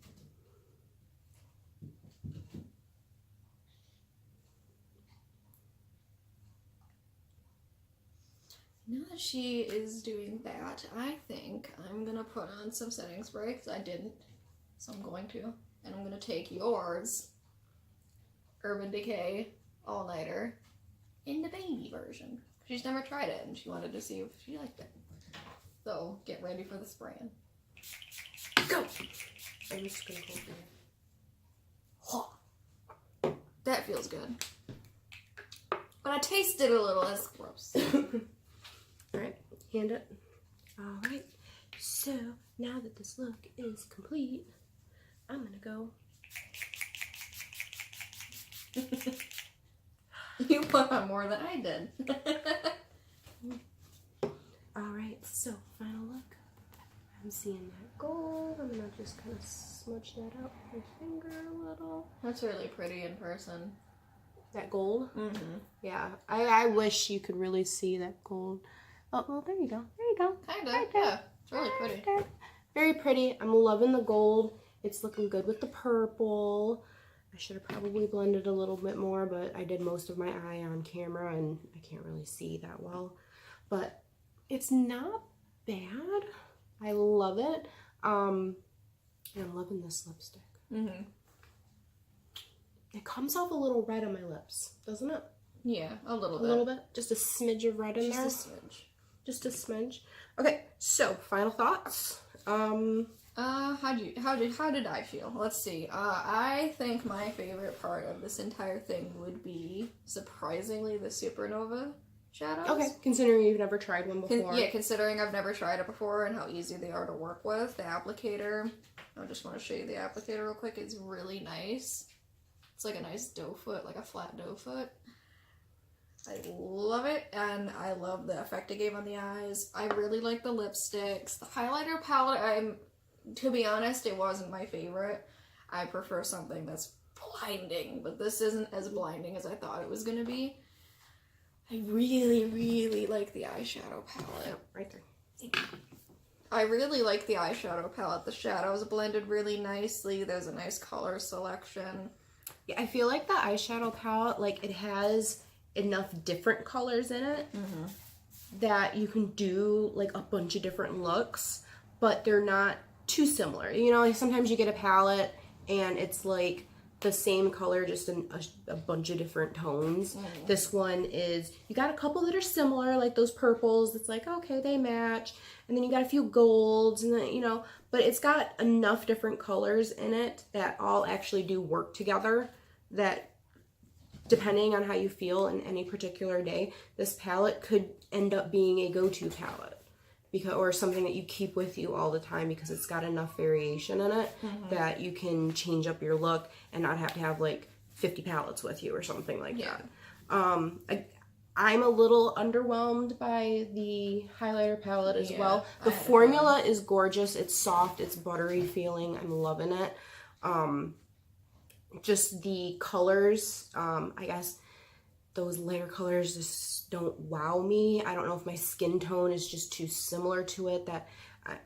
Now that she is doing that, I think I'm gonna put on some setting spray because I didn't, so I'm going to, and I'm gonna take yours, Urban Decay All Nighter, in the baby version. She's never tried it, and she wanted to see if she liked it. So get ready for the spraying. Go. I'm just gonna hold it. That feels good. But I tasted a little. That's gross. Alright, hand it. Alright, so now that this look is complete, I'm gonna go. You put on more than I did. Alright, so final look. I'm seeing that gold. I'm gonna just kind of smudge that out with my finger a little. That's really pretty in person. That gold? Mm-hmm. Yeah, I wish you could really see that gold. Oh, well, there you go. There you go. Kinda, Right there. yeah. It's really pretty. Right there. Very pretty. I'm loving the gold. It's looking good with the purple. I should have probably blended a little bit more, but I did most of my eye on camera and I can't really see that well. But it's not bad. I love it. And I'm loving this lipstick. Mm-hmm. It comes off a little red on my lips, doesn't it? Yeah, a little A bit. little bit? Just a smidge of red in there? Just a smidge. Just a smidge. Okay, so final thoughts. How did I feel? Let's see. I think my favorite part of this entire thing would be, surprisingly, the Supernova shadows. Okay, considering you've never tried one before. Yeah, considering I've never tried it before and how easy they are to work with. The applicator, I just want to show you the applicator real quick. It's really nice. It's like a nice doe foot, like a flat doe foot. I love it, and I love the effect it gave on the eyes. I really like the lipsticks. The highlighter palette, to be honest, it wasn't my favorite. I prefer something that's blinding, but this isn't as blinding as I thought it was going to be. I really like the eyeshadow palette. Right there. I really like the eyeshadow palette. The shadows blended really nicely. There's a nice color selection. Yeah, I feel like the eyeshadow palette, like, it has enough different colors in it that you can do, like, a bunch of different looks, but they're not too similar. You know, like, sometimes you get a palette and it's, like, the same color, just in a bunch of different tones. This one is, you got a couple that are similar, like those purples. It's like, okay, they match. And then you got a few golds, and then, you know, but it's got enough different colors in it that all actually do work together, that depending on how you feel in any particular day, this palette could end up being a go-to palette. Or something that you keep with you all the time, because it's got enough variation in it that you can change up your look and not have to have like 50 palettes with you or something like that. I'm a little underwhelmed by the highlighter palette as well. The formula is gorgeous. It's soft. It's buttery feeling. I'm loving it. Just the colors, I guess those layer colors just don't wow me. I don't know if my skin tone is just too similar to it, that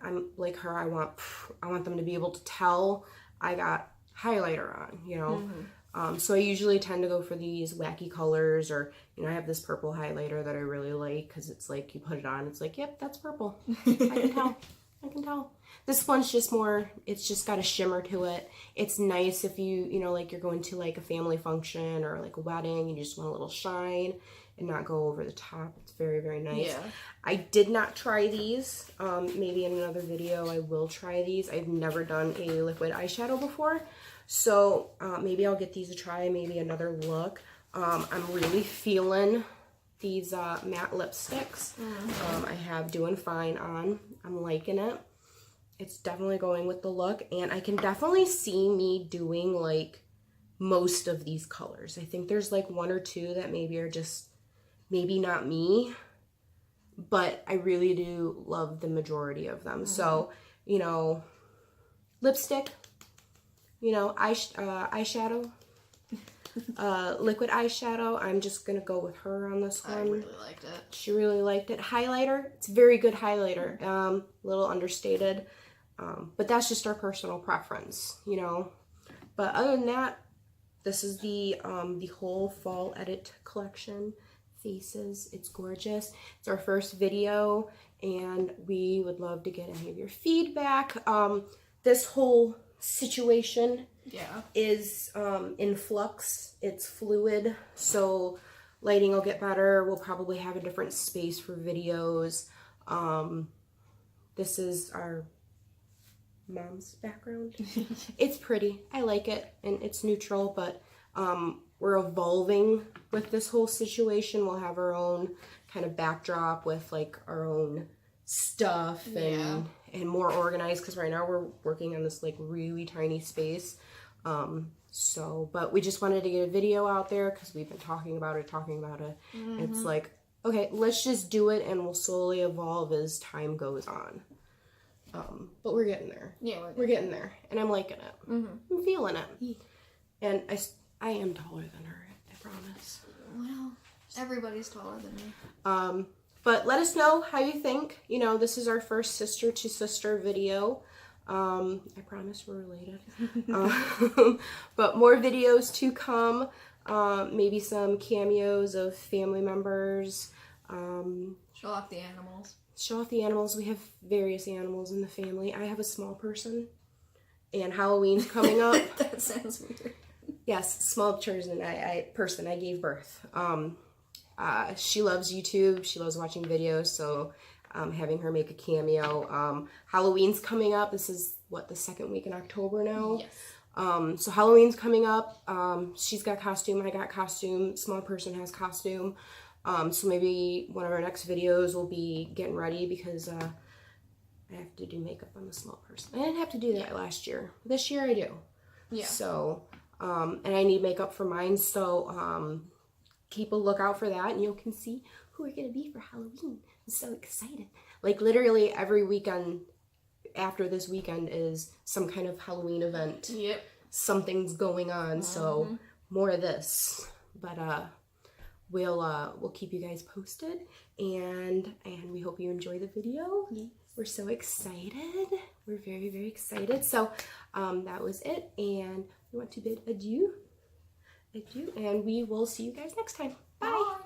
I'm like her. I want them to be able to tell I got highlighter on, you know. So I usually tend to go for these wacky colors, or, you know, I have this purple highlighter that I really like, because it's like you put it on, it's like, yep, that's purple. I can tell. I can tell. This one's just more, it's just got a shimmer to it. It's nice if you know, like you're going to like a family function or like a wedding, and you just want a little shine and not go over the top. It's very, very nice. Yeah. I did not try these. Maybe in another video I will try these. I've never done a liquid eyeshadow before. So maybe I'll get these a try, maybe another look. I'm really feeling these matte lipsticks. I have Doing Fine on. I'm liking it. It's definitely going with the look, and I can definitely see me doing like most of these colors. I think there's like one or two that maybe are just maybe not me, but I really do love the majority of them. So, you know, lipstick, you know, eyeshadow, liquid eyeshadow, I'm just gonna go with her on this one. I really liked it. She really liked it. Highlighter, it's very good highlighter. A little understated, but that's just our personal preference, you know. But other than that, this is the whole fall edit collection. Faces, it's gorgeous. It's our first video, and we would love to get any of your feedback. This whole situation is in flux. It's fluid, so lighting will get better. We'll probably have a different space for videos. This is our mom's background. It's pretty. I like it, and it's neutral, but we're evolving with this whole situation. We'll have our own kind of backdrop with like our own stuff and more organized, because right now we're working on this like really tiny space. But we just wanted to get a video out there because we've been talking about it. It's like, okay, let's just do it, and we'll slowly evolve as time goes on. But we're getting there. Yeah, we're getting there, and I'm liking it. I'm feeling it. And I am taller than her, I promise. Well, everybody's taller than me. But let us know how you think. You know, this is our first sister to sister video. I promise we're related. But more videos to come. Maybe some cameos of family members. Show off the animals. Show off the animals. We have various animals in the family. I have a small person. And Halloween's coming up. That sounds weird. Yes, small person. I gave birth. She loves YouTube. She loves watching videos. So having her make a cameo. Halloween's coming up. This is what, the second week in October now? Yes. So Halloween's coming up. She's got costume. I got costume. Small person has costume. So maybe one of our next videos will be getting ready, because I have to do makeup on the small person. I didn't have to do that last year. This year I do. Yeah. So, and I need makeup for mine. So, keep a lookout for that, and you can see who we're going to be for Halloween. I'm so excited. Like literally every weekend after this weekend is some kind of Halloween event. Yep. Something's going on. So more of this, but, we'll keep you guys posted, and we hope you enjoy the video. Yes. We're so excited. We're very, very excited. So that was it, and we want to bid adieu, and we will see you guys next time. Bye.